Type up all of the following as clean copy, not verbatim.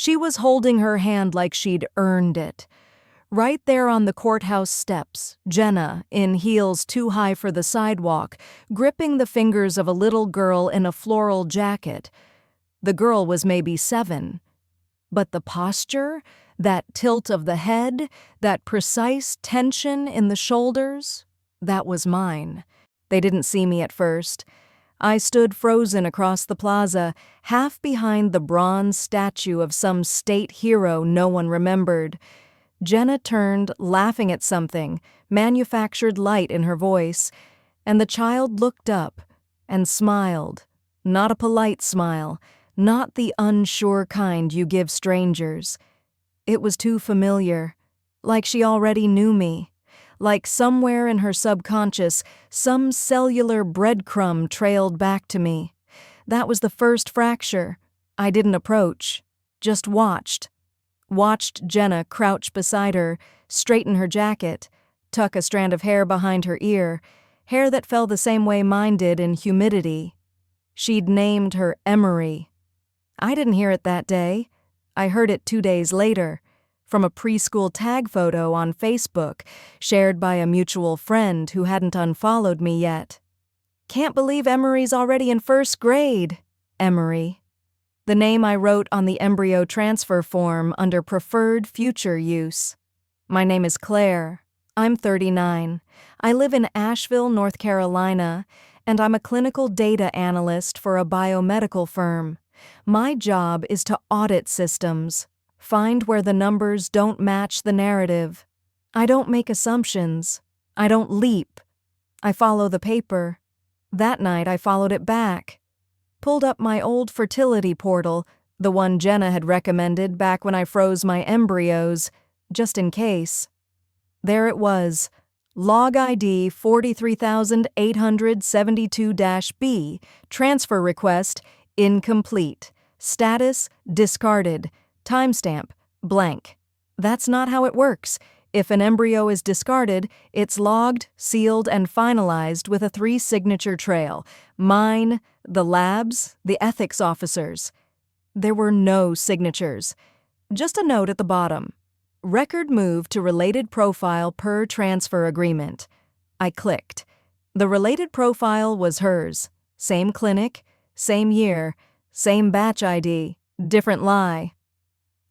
She was holding her hand like she'd earned it. Right there on the courthouse steps, Jenna, in heels too high for the sidewalk, gripping the fingers of a little girl in a floral jacket. The girl was maybe 7. But the posture, that tilt of the head, that precise tension in the shoulders, that was mine. They didn't see me at first. I stood frozen across the plaza, half behind the bronze statue of some state hero no one remembered. Jenna turned, laughing at something, manufactured light in her voice, and the child looked up and smiled. Not a polite smile, not the unsure kind you give strangers. It was too familiar, like she already knew me, like somewhere in her subconscious, some cellular breadcrumb trailed back to me. That was the first fracture. I didn't approach, just watched. Watched Jenna crouch beside her, straighten her jacket, tuck a strand of hair behind her ear, hair that fell the same way mine did in humidity. She'd named her Emery. I didn't hear it that day. I heard it 2 days later, from a preschool tag photo on Facebook, shared by a mutual friend who hadn't unfollowed me yet. Can't believe Emery's already in 1st grade. Emery. The name I wrote on the embryo transfer form under preferred future use. My name is Claire. I'm 39. I live in Asheville, North Carolina, and I'm a clinical data analyst for a biomedical firm. My job is to audit systems, find where the numbers don't match the narrative. I don't make assumptions. I don't leap. I follow the paper. That night I followed it back. Pulled up my old fertility portal, the one Jenna had recommended back when I froze my embryos, just in case. There it was, log ID 43872-B, transfer request, incomplete, status, discarded, timestamp, blank. That's not how it works. If an embryo is discarded, it's logged, sealed, and finalized with a 3-signature trail. Mine, the lab's, the ethics officer's. There were no signatures. Just a note at the bottom. Record moved to related profile per transfer agreement. I clicked. The related profile was hers. Same clinic, same year, same batch ID, different lie.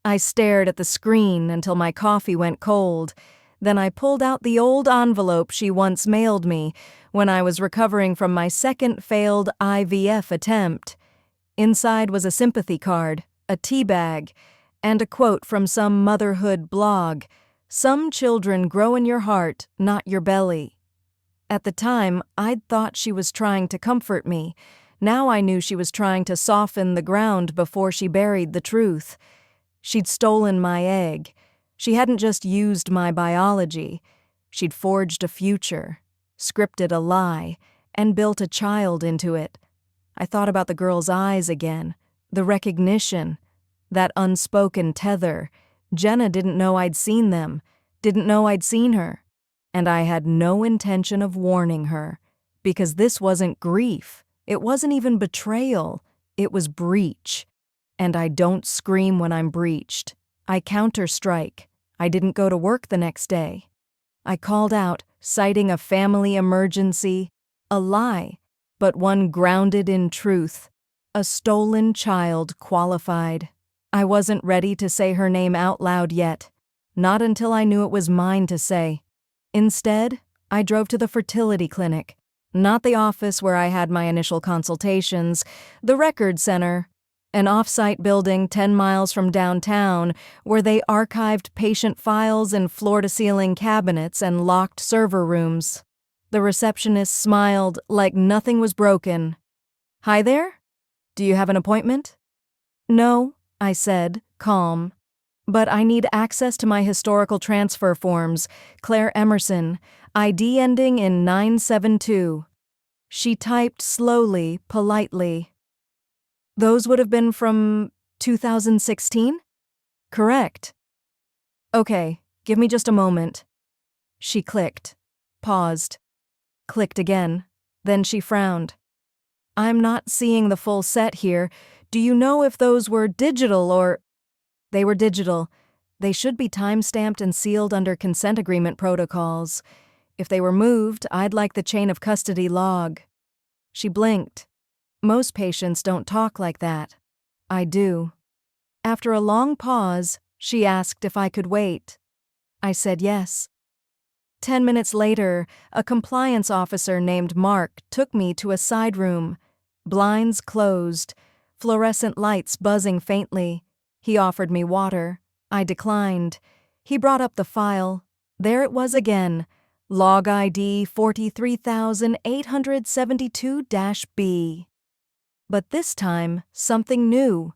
I stared at the screen until my coffee went cold. Then I pulled out the old envelope she once mailed me when I was recovering from my second failed IVF attempt. Inside was a sympathy card, a tea bag, and a quote from some motherhood blog. Some children grow in your heart, not your belly. At the time, I'd thought she was trying to comfort me. Now I knew she was trying to soften the ground before she buried the truth. She'd stolen my egg. She hadn't just used my biology. She'd forged a future, scripted a lie, and built a child into it. I thought about the girl's eyes again, the recognition, that unspoken tether. Jenna didn't know I'd seen them, didn't know I'd seen her. And I had no intention of warning her, because this wasn't grief. It wasn't even betrayal. It was breach. And I don't scream when I'm breached. I counter-strike. I didn't go to work the next day. I called out, citing a family emergency, a lie, but one grounded in truth. A stolen child qualified. I wasn't ready to say her name out loud yet, not until I knew it was mine to say. Instead, I drove to the fertility clinic, not the office where I had my initial consultations, the record center, an off-site building 10 miles from downtown where they archived patient files in floor-to-ceiling cabinets and locked server rooms. The receptionist smiled like nothing was broken. "Hi there? Do you have an appointment?" "No," I said, calm. "But I need access to my historical transfer forms. Claire Emerson, ID ending in 972. She typed slowly, politely. "Those would have been from 2016? "Correct." "Okay, give me just a moment." She clicked, paused, clicked again, then she frowned. "I'm not seeing the full set here. Do you know if those were digital or—" They were digital. They should be time-stamped and sealed under consent agreement protocols. If they were moved, I'd like the chain of custody log. She blinked. Most patients don't talk like that. I do. After a long pause, she asked if I could wait. I said yes. 10 minutes later, a compliance officer named Mark took me to a side room. Blinds closed, fluorescent lights buzzing faintly. He offered me water. I declined. He brought up the file. There it was again. Log ID 43872-B. But this time, something new.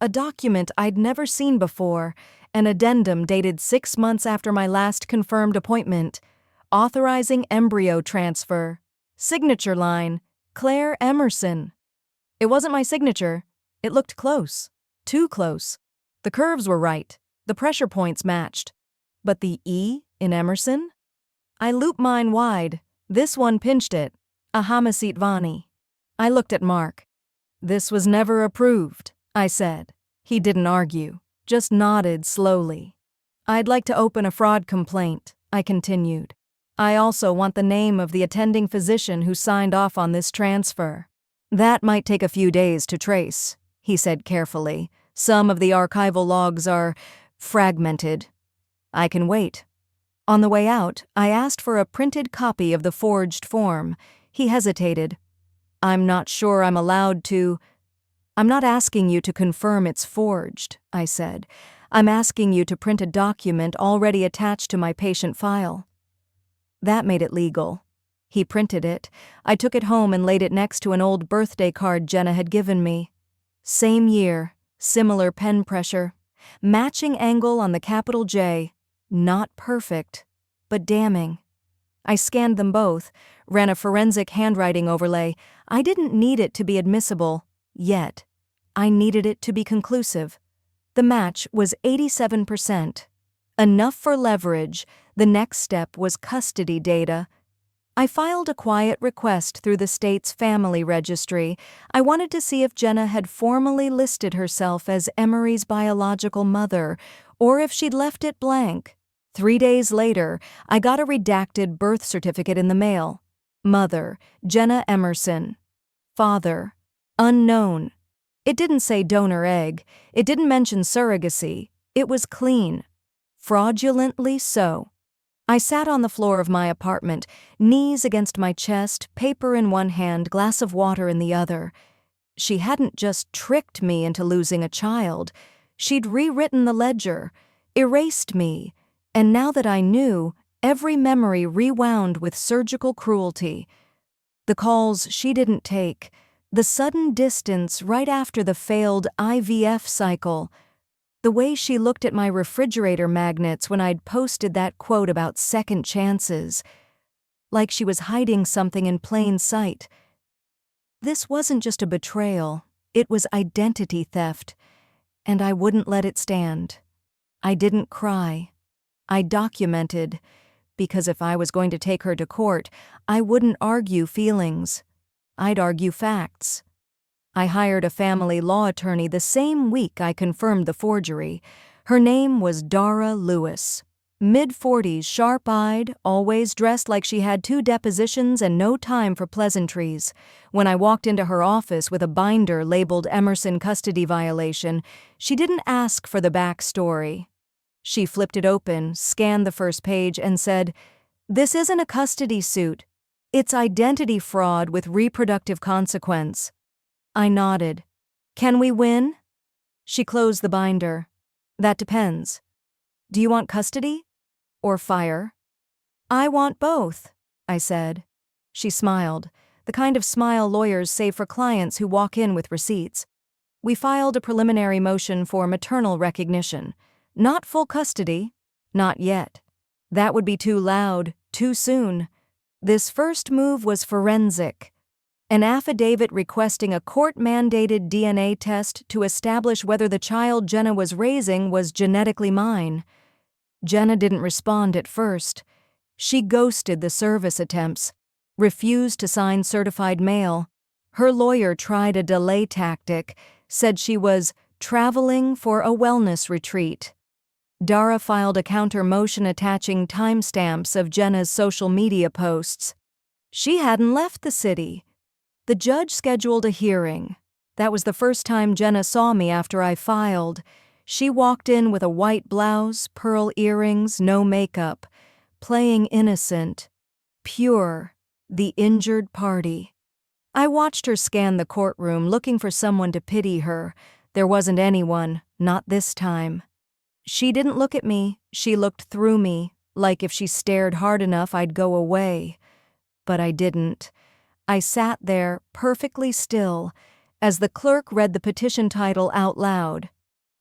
A document I'd never seen before, an addendum dated 6 months after my last confirmed appointment, authorizing embryo transfer. Signature line, Claire Emerson. It wasn't my signature. It looked close. Too close. The curves were right. The pressure points matched. But the E in Emerson? I looped mine wide. This one pinched it. Ahamasit Vani. I looked at Mark. This was never approved, I said. He didn't argue, just nodded slowly. I'd like to open a fraud complaint, I continued. I also want the name of the attending physician who signed off on this transfer. That might take a few days to trace, he said carefully. Some of the archival logs are fragmented. I can wait. On the way out, I asked for a printed copy of the forged form. He hesitated. I'm not sure I'm allowed to. I'm not asking you to confirm it's forged, I said. I'm asking you to print a document already attached to my patient file. That made it legal. He printed it. I took it home and laid it next to an old birthday card Jenna had given me. Same year, similar pen pressure, matching angle on the capital J. Not perfect, but damning. I scanned them both, ran a forensic handwriting overlay. I didn't need it to be admissible, yet. I needed it to be conclusive. The match was 87%. Enough for leverage. The next step was custody data. I filed a quiet request through the state's family registry. I wanted to see if Jenna had formally listed herself as Emery's biological mother, or if she'd left it blank. 3 days later, I got a redacted birth certificate in the mail. Mother, Jenna Emerson. Father, unknown. It didn't say donor egg. It didn't mention surrogacy. It was clean. Fraudulently so. I sat on the floor of my apartment, knees against my chest, paper in one hand, glass of water in the other. She hadn't just tricked me into losing a child. She'd rewritten the ledger, erased me. And now that I knew, every memory rewound with surgical cruelty. The calls she didn't take, the sudden distance right after the failed IVF cycle, the way she looked at my refrigerator magnets when I'd posted that quote about second chances, like she was hiding something in plain sight. This wasn't just a betrayal, it was identity theft, and I wouldn't let it stand. I didn't cry. I documented, because if I was going to take her to court, I wouldn't argue feelings. I'd argue facts. I hired a family law attorney the same week I confirmed the forgery. Her name was Dara Lewis. Mid-40s, sharp-eyed, always dressed like she had 2 depositions and no time for pleasantries. When I walked into her office with a binder labeled Emerson custody violation, she didn't ask for the backstory. She flipped it open, scanned the first page, and said, "This isn't a custody suit. It's identity fraud with reproductive consequence." I nodded. "Can we win?" She closed the binder. "That depends. Do you want custody? Or fire?" "I want both," I said. She smiled, the kind of smile lawyers save for clients who walk in with receipts. We filed a preliminary motion for maternal recognition. Not full custody. Not yet. That would be too loud, too soon. This first move was forensic. An affidavit requesting a court-mandated DNA test to establish whether the child Jenna was raising was genetically mine. Jenna didn't respond at first. She ghosted the service attempts, refused to sign certified mail. Her lawyer tried a delay tactic, said she was Traveling for a wellness retreat. Dara filed a counter motion attaching timestamps of Jenna's social media posts. She hadn't left the city. The judge scheduled a hearing. That was the first time Jenna saw me after I filed. She walked in with a white blouse, pearl earrings, no makeup, playing innocent, pure, the injured party. I watched her scan the courtroom, looking for someone to pity her. There wasn't anyone, not this time. She didn't look at me, she looked through me, like if she stared hard enough I'd go away. But I didn't. I sat there, perfectly still, as the clerk read the petition title out loud.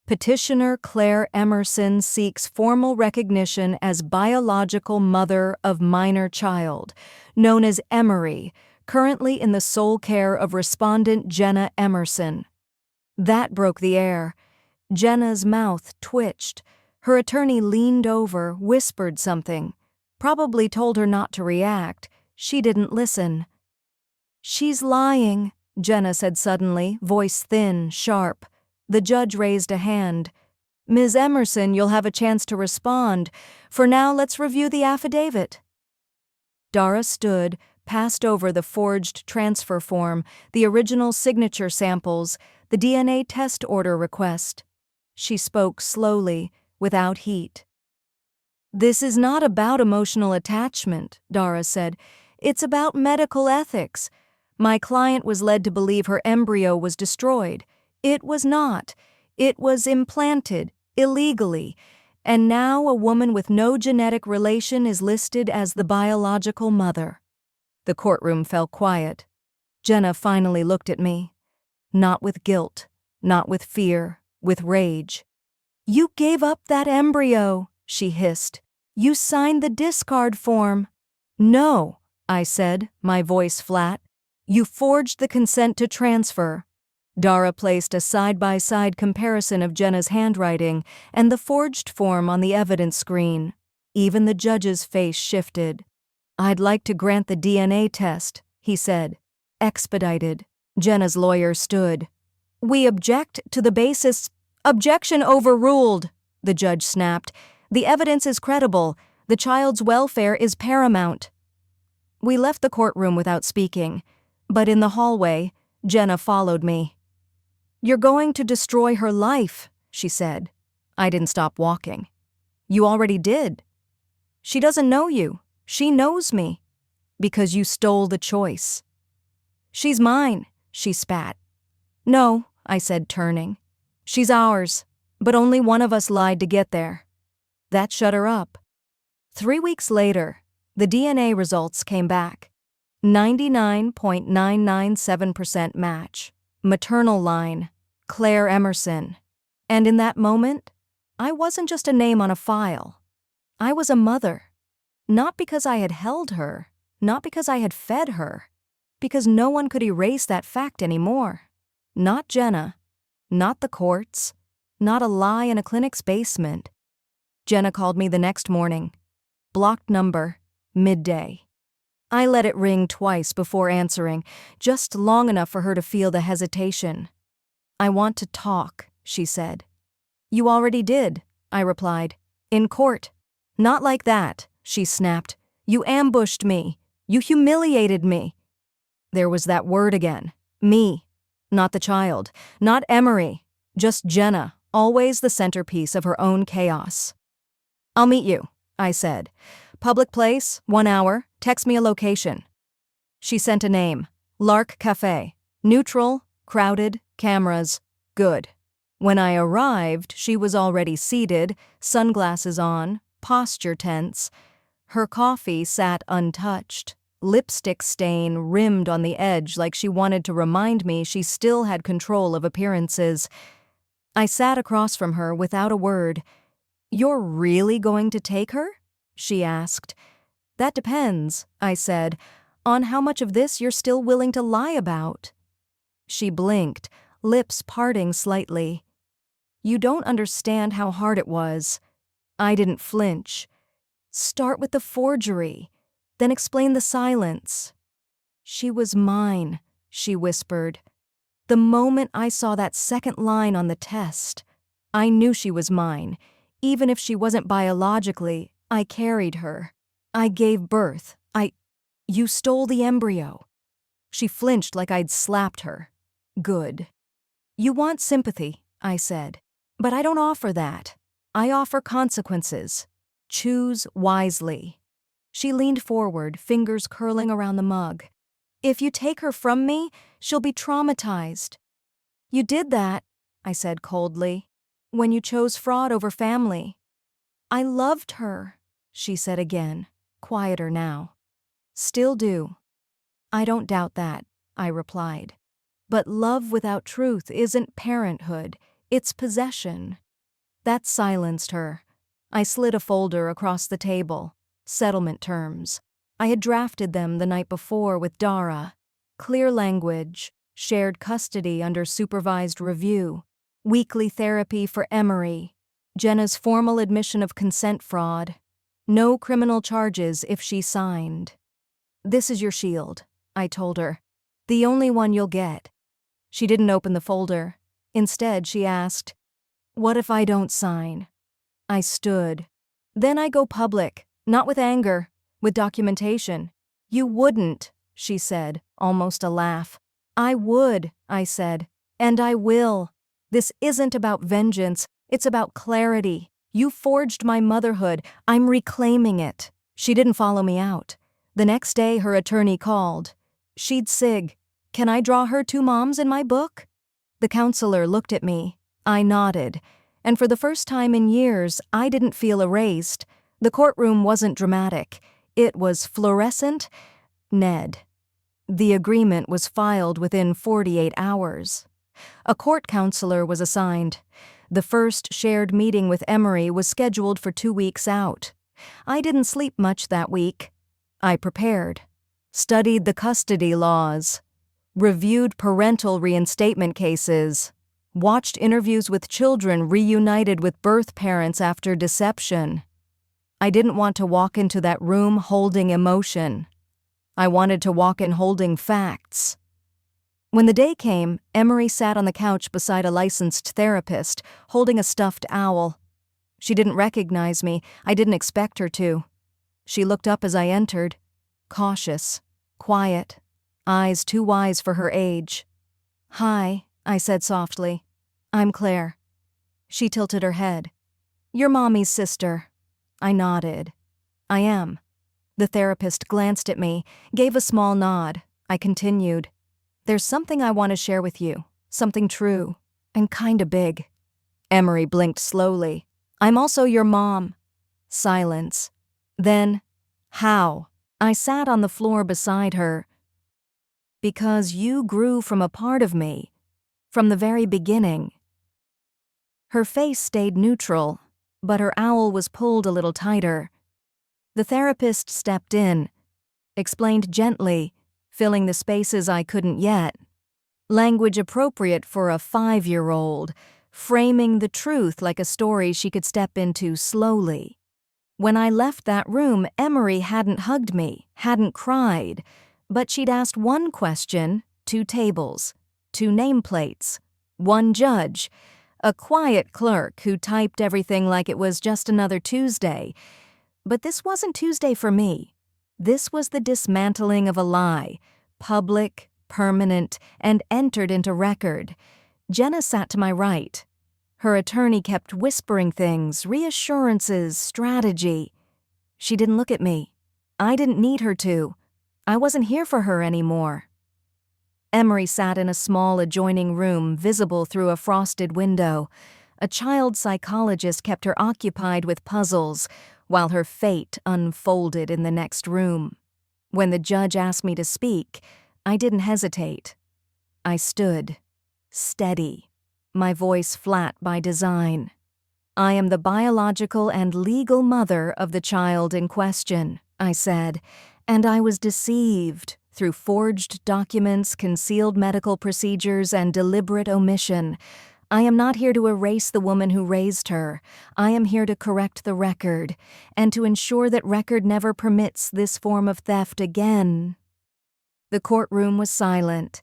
Petitioner Claire Emerson seeks formal recognition as biological mother of minor child, known as Emery, currently in the sole care of respondent Jenna Emerson. That broke the air. Jenna's mouth twitched. Her attorney leaned over, whispered something. Probably told her not to react. She didn't listen. "She's lying," Jenna said suddenly, voice thin, sharp. The judge raised a hand. "Ms. Emerson, you'll have a chance to respond. For now, let's review the affidavit." Dara stood, passed over the forged transfer form, the original signature samples, the DNA test order request. She spoke slowly, without heat. "This is not about emotional attachment," Dara said. "It's about medical ethics. My client was led to believe her embryo was destroyed. It was not. It was implanted, illegally. And now a woman with no genetic relation is listed as the biological mother." The courtroom fell quiet. Jenna finally looked at me. Not with guilt, not with fear, with rage. "You gave up that embryo," she hissed. "You signed the discard form." "No," I said, my voice flat. "You forged the consent to transfer." Dara placed a side-by-side comparison of Jenna's handwriting and the forged form on the evidence screen. Even the judge's face shifted. "I'd like to grant the DNA test," he said. "Expedited." Jenna's lawyer stood. "We object to the basis—" "Objection overruled," the judge snapped. "The evidence is credible. The child's welfare is paramount." We left the courtroom without speaking, but in the hallway, Jenna followed me. "You're going to destroy her life," she said. I didn't stop walking. "You already did." "She doesn't know you. She knows me. Because you stole the choice." "She's mine," she spat. "No," I said, turning. "She's ours, but only one of us lied to get there." That shut her up. 3 weeks later, the DNA results came back. 99.997% match. Maternal line, Claire Emerson. And in that moment, I wasn't just a name on a file. I was a mother. Not because I had held her, not because I had fed her, because no one could erase that fact anymore. Not Jenna, not the courts, not a lie in a clinic's basement. Jenna called me the next morning. Blocked number, midday. I let it ring twice before answering, just long enough for her to feel the hesitation. "I want to talk," she said. "You already did," I replied. "In court." "Not like that," she snapped. "You ambushed me. You humiliated me." There was that word again. Me. Not the child. Not Emery. Just Jenna, always the centerpiece of her own chaos. "I'll meet you," I said. "Public place, 1 hour, text me a location." She sent a name. Lark Cafe. Neutral, crowded, cameras, good. When I arrived, she was already seated, sunglasses on, posture tense. Her coffee sat untouched, lipstick stain rimmed on the edge like she wanted to remind me she still had control of appearances. I sat across from her without a word. "You're really going to take her?" she asked. "That depends," I said, "on how much of this you're still willing to lie about." She blinked, lips parting slightly. "You don't understand how hard it was." I didn't flinch. "Start with the forgery, then explain the silence." "She was mine," she whispered. The moment I saw that second line on the test, I knew she was mine. Even if she wasn't biologically, I carried her. I gave birth. You stole the embryo. She flinched like I'd slapped her. Good. You want sympathy, I said. But I don't offer that. I offer consequences. Choose wisely. She leaned forward, fingers curling around the mug. If you take her from me, she'll be traumatized. You did that, I said coldly, when you chose fraud over family. I loved her, she said again, quieter now. Still do. I don't doubt that, I replied. But love without truth isn't parenthood, it's possession. That silenced her. I slid a folder across the table. Settlement terms. I had drafted them the night before with Dara. Clear language, shared custody under supervised review, weekly therapy for Emery, Jenna's formal admission of consent fraud, no criminal charges if she signed. This is your shield, I told her. The only one you'll get. She didn't open the folder. Instead, she asked, "What if I don't sign?" I stood. Then I go public, not with anger, with documentation. You wouldn't, she said, almost a laugh. I would, I said, and I will. This isn't about vengeance, it's about clarity. You forged my motherhood, I'm reclaiming it. She didn't follow me out. The next day, her attorney called. She'd sig. Can I draw her two moms in my book? The counselor looked at me. I nodded. And for the first time in years, I didn't feel erased. The courtroom wasn't dramatic. It was fluorescent. Ned. The agreement was filed within 48 hours. A court counselor was assigned. The first shared meeting with Emery was scheduled for 2 weeks out. I didn't sleep much that week. I prepared, studied the custody laws, reviewed parental reinstatement cases, watched interviews with children reunited with birth parents after deception. I didn't want to walk into that room holding emotion. I wanted to walk in holding facts. When the day came, Emery sat on the couch beside a licensed therapist, holding a stuffed owl. She didn't recognize me. I didn't expect her to. She looked up as I entered, cautious, quiet, eyes too wise for her age. Hi, I said softly. I'm Claire. She tilted her head. You're Mommy's sister. I nodded. I am. The therapist glanced at me, gave a small nod. I continued. There's something I want to share with you. Something true. And kinda big. Emery blinked slowly. I'm also your mom. Silence. Then, how? I sat on the floor beside her. Because you grew from a part of me. From the very beginning. Her face stayed neutral, but her owl was pulled a little tighter. The therapist stepped in, explained gently, filling the spaces I couldn't yet. Language appropriate for a 5-year-old, framing the truth like a story she could step into slowly. When I left that room, Emery hadn't hugged me, hadn't cried, but she'd asked one question, 2 tables, 2 nameplates, 1 judge, a quiet clerk who typed everything like it was just another Tuesday. But this wasn't Tuesday for me. This was the dismantling of a lie, public, permanent, and entered into record. Jenna sat to my right. Her attorney kept whispering things, reassurances, strategy. She didn't look at me. I didn't need her to. I wasn't here for her anymore. Emery sat in a small adjoining room visible through a frosted window. A child psychologist kept her occupied with puzzles, while her fate unfolded in the next room. When the judge asked me to speak, I didn't hesitate. I stood, steady, my voice flat by design. I am the biological and legal mother of the child in question, I said, and I was deceived through forged documents, concealed medical procedures, and deliberate omission. I am not here to erase the woman who raised her. I am here to correct the record, and to ensure that record never permits this form of theft again. The courtroom was silent.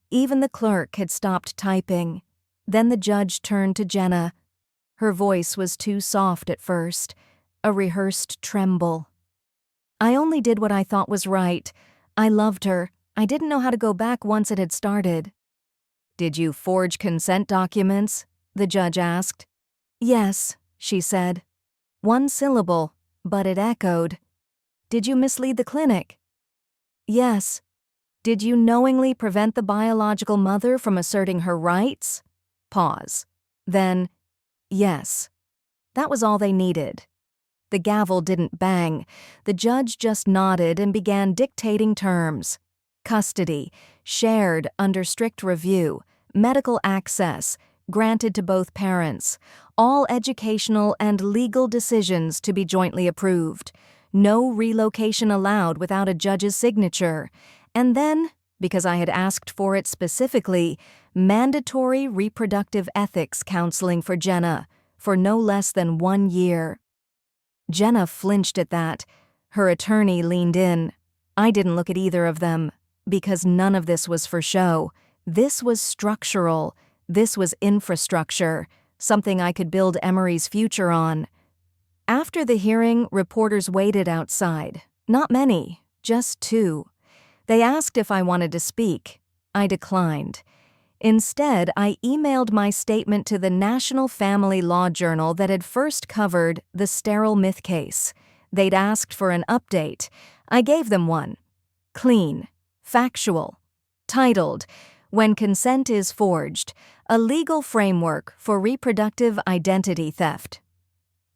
Even the clerk had stopped typing. Then the judge turned to Jenna. Her voice was too soft at first, a rehearsed tremble. "I only did what I thought was right. I loved her. I didn't know how to go back once it had started." "Did you forge consent documents?" the judge asked. "Yes," she said. One syllable, but it echoed. "Did you mislead the clinic?" "Yes." "Did you knowingly prevent the biological mother from asserting her rights?" Pause. Then, "Yes." That was all they needed. The gavel didn't bang. The judge just nodded and began dictating terms. Custody, shared under strict review, medical access, granted to both parents, all educational and legal decisions to be jointly approved, no relocation allowed without a judge's signature, and then, because I had asked for it specifically, mandatory reproductive ethics counseling for Jenna for no less than 1 year. Jenna flinched at that. Her attorney leaned in. I didn't look at either of them, because none of this was for show. This was structural. This was infrastructure, something I could build Emery's future on. After the hearing, reporters waited outside. Not many, just 2. They asked if I wanted to speak. I declined. Instead, I emailed my statement to the National Family Law Journal that had first covered the sterile myth case. They'd asked for an update. I gave them one. Clean, factual, titled, "When Consent is Forged, a Legal Framework for Reproductive Identity Theft."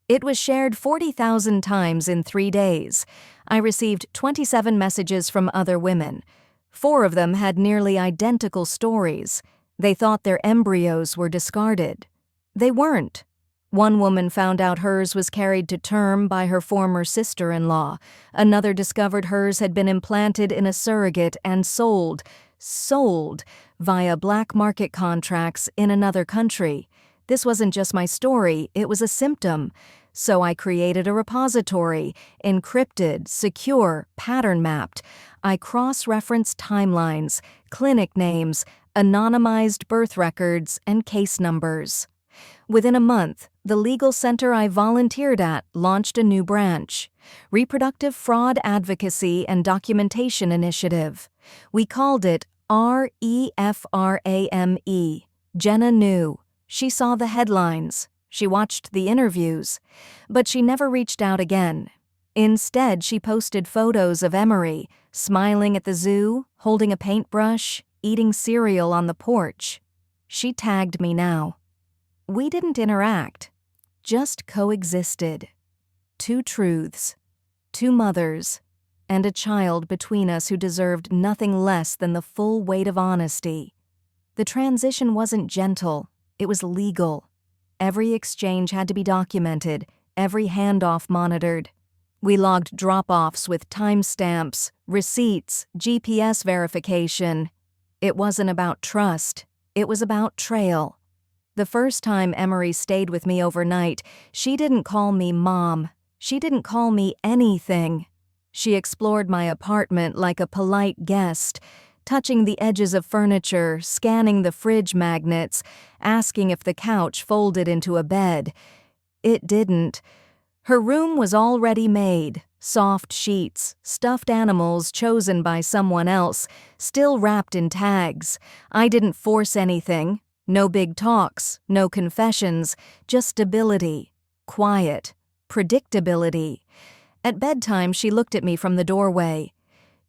It was shared 40,000 times in 3 days. I received 27 messages from other women. 4 of them had nearly identical stories. They thought their embryos were discarded. They weren't. One woman found out hers was carried to term by her former sister-in-law. Another discovered hers had been implanted in a surrogate and sold via black market contracts in another country. This wasn't just my story, it was a symptom. So I created a repository, encrypted, secure, pattern-mapped. I cross-referenced timelines, clinic names, anonymized birth records, and case numbers. Within a month, the legal center I volunteered at launched a new branch, Reproductive Fraud Advocacy and Documentation Initiative. We called it REFRAME. Jenna knew. She saw the headlines. She watched the interviews. But she never reached out again. Instead, she posted photos of Emery, smiling at the zoo, holding a paintbrush, eating cereal on the porch. She tagged me now. We didn't interact, just coexisted. 2 truths, 2 mothers, and a child between us who deserved nothing less than the full weight of honesty. The transition wasn't gentle, it was legal. Every exchange had to be documented, every handoff monitored. We logged drop-offs with timestamps, receipts, GPS verification. It wasn't about trust, it was about trail. The first time Emery stayed with me overnight, she didn't call me Mom. She didn't call me anything. She explored my apartment like a polite guest, touching the edges of furniture, scanning the fridge magnets, asking if the couch folded into a bed. It didn't. Her room was already made, soft sheets, stuffed animals chosen by someone else, still wrapped in tags. I didn't force anything. No big talks, no confessions, just stability, quiet, predictability. At bedtime, she looked at me from the doorway.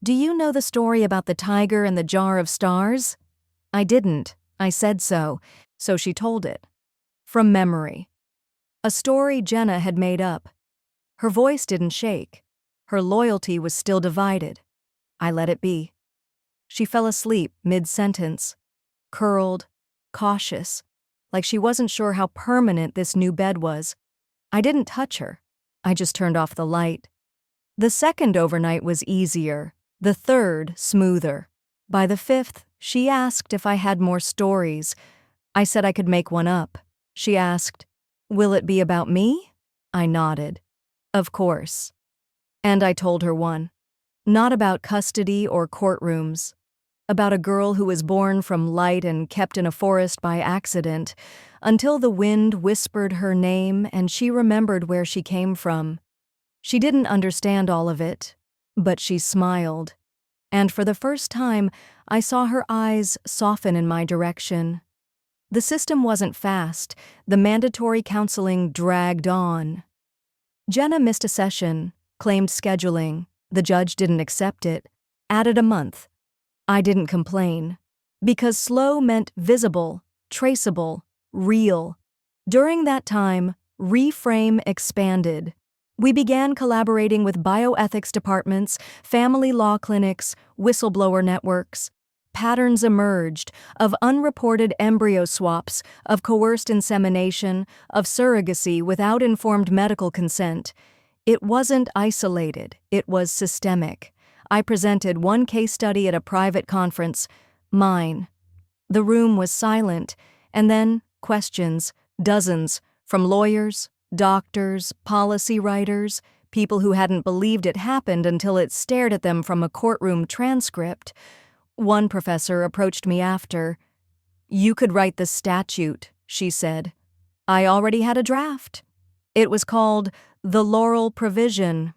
"Do you know the story about the tiger and the jar of stars?" I didn't. I said so she told it. From memory. A story Jenna had made up. Her voice didn't shake. Her loyalty was still divided. I let it be. She fell asleep mid-sentence, curled, cautious, like she wasn't sure how permanent this new bed was. I didn't touch her. I just turned off the light. The second overnight was easier. The third, smoother. By the 5th, she asked if I had more stories. I said I could make one up. She asked, "Will it be about me?" I nodded. Of course. And I told her one. Not about custody or courtrooms. about a girl who was born from light and kept in a forest by accident, until the wind whispered her name and she remembered where she came from. She didn't understand all of it, but she smiled. And for the first time, I saw her eyes soften in my direction. The system wasn't fast. The mandatory counseling dragged on. Jenna missed a session, claimed scheduling. The judge didn't accept it, added a month. I didn't complain, because slow meant visible, traceable, real. During that time, Reframe expanded. We began collaborating with bioethics departments, family law clinics, whistleblower networks. Patterns emerged of unreported embryo swaps, of coerced insemination, of surrogacy without informed medical consent. It wasn't isolated, it was systemic. I presented one case study at a private conference, mine. The room was silent, and then questions, dozens, from lawyers, doctors, policy writers, people who hadn't believed it happened until it stared at them from a courtroom transcript. One professor approached me after. "You could write the statute," she said. I already had a draft. It was called the Laurel Provision,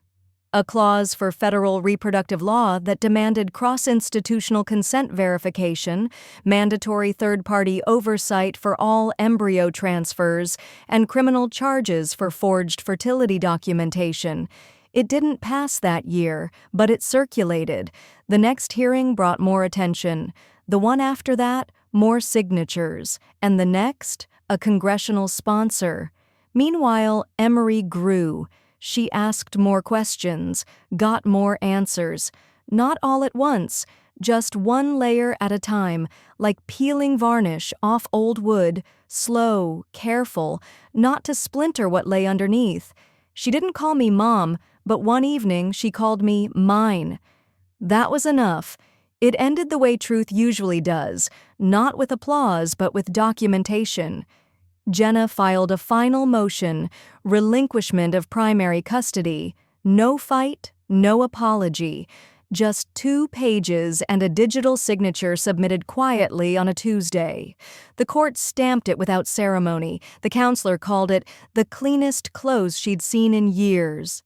a clause for federal reproductive law that demanded cross-institutional consent verification, mandatory third-party oversight for all embryo transfers, and criminal charges for forged fertility documentation. It didn't pass that year, but it circulated. The next hearing brought more attention. The one after that, more signatures. And the next, a congressional sponsor. Meanwhile, Emory grew. She asked more questions, got more answers. Not all at once, just one layer at a time, like peeling varnish off old wood, slow, careful, not to splinter what lay underneath. She didn't call me Mom, but one evening she called me mine. That was enough. It ended the way truth usually does, not with applause but with documentation. Jenna filed a final motion, relinquishment of primary custody. No fight, no apology. Just 2 pages and a digital signature submitted quietly on a Tuesday. The court stamped it without ceremony. The counselor called it the cleanest close she'd seen in years.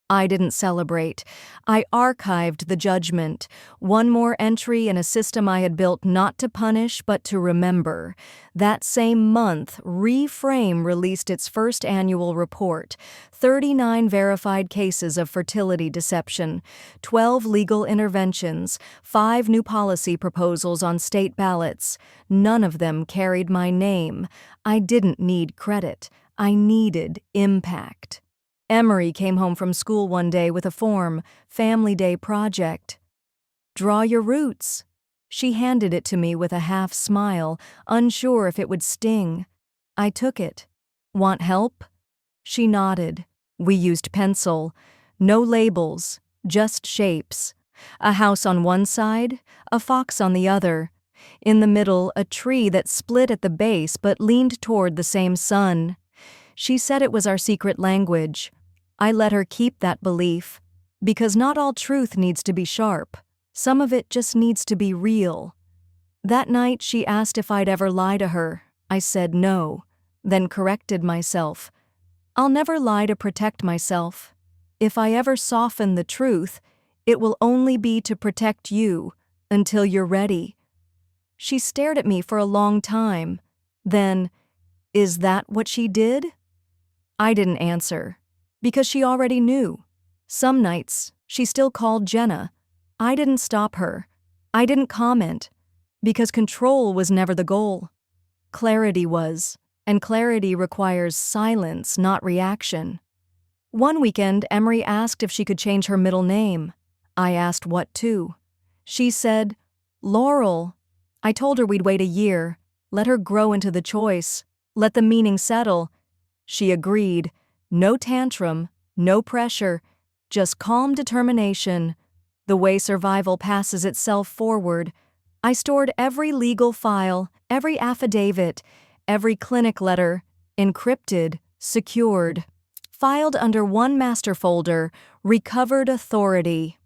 I didn't celebrate. I archived the judgment, one more entry in a system I had built not to punish but to remember. That same month, Reframe released its first annual report, 39 verified cases of fertility deception, 12 legal interventions, 5 new policy proposals on state ballots. None of them carried my name. I didn't need credit. I needed impact. Emory came home from school one day with a form, Family Day project. "Draw your roots." She handed it to me with a half smile, unsure if it would sting. I took it. "Want help?" She nodded. We used pencil. No labels, just shapes. A house on one side, a fox on the other. In the middle, a tree that split at the base but leaned toward the same sun. She said it was our secret language. I let her keep that belief, because not all truth needs to be sharp. Some of it just needs to be real. That night she asked if I'd ever lie to her. I said no, then corrected myself. I'll never lie to protect myself. If I ever soften the truth, it will only be to protect you, until you're ready. She stared at me for a long time. Then, "Is that what she did?" I didn't answer, because she already knew. Some nights, she still called Jenna. I didn't stop her. I didn't comment, because control was never the goal. Clarity was, and clarity requires silence, not reaction. One weekend, Emory asked if she could change her middle name. I asked what to. She said, "Laurel." I told her we'd wait a year, let her grow into the choice, let the meaning settle. She agreed. No tantrum, no pressure, just calm determination. The way survival passes itself forward. I stored every legal file, every affidavit, every clinic letter, encrypted, secured, filed under one master folder, recovered authority.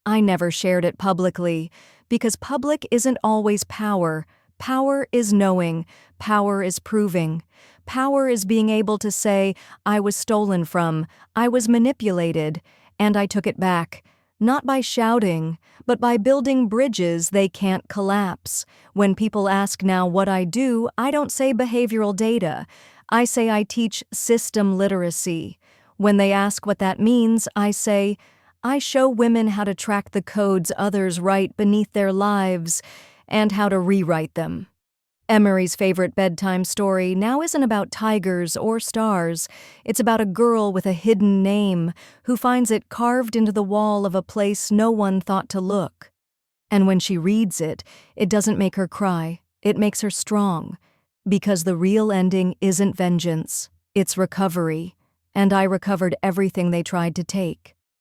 I never shared it publicly, Because public isn't always power. Power is knowing. Power is proving. Power is being able to say, I was stolen from, I was manipulated, and I took it back. Not by shouting, but by building bridges they can't collapse. When people ask now what I do, I don't say behavioral data. I say I teach system literacy. When they ask what that means, I say, I show women how to track the codes others write beneath their lives and how to rewrite them. Emery's favorite bedtime story now isn't about tigers or stars. It's about a girl with a hidden name who finds it carved into the wall of a place no one thought to look. And when she reads it, it doesn't make her cry. It makes her strong. Because the real ending isn't vengeance. It's recovery. And I recovered everything they tried to take.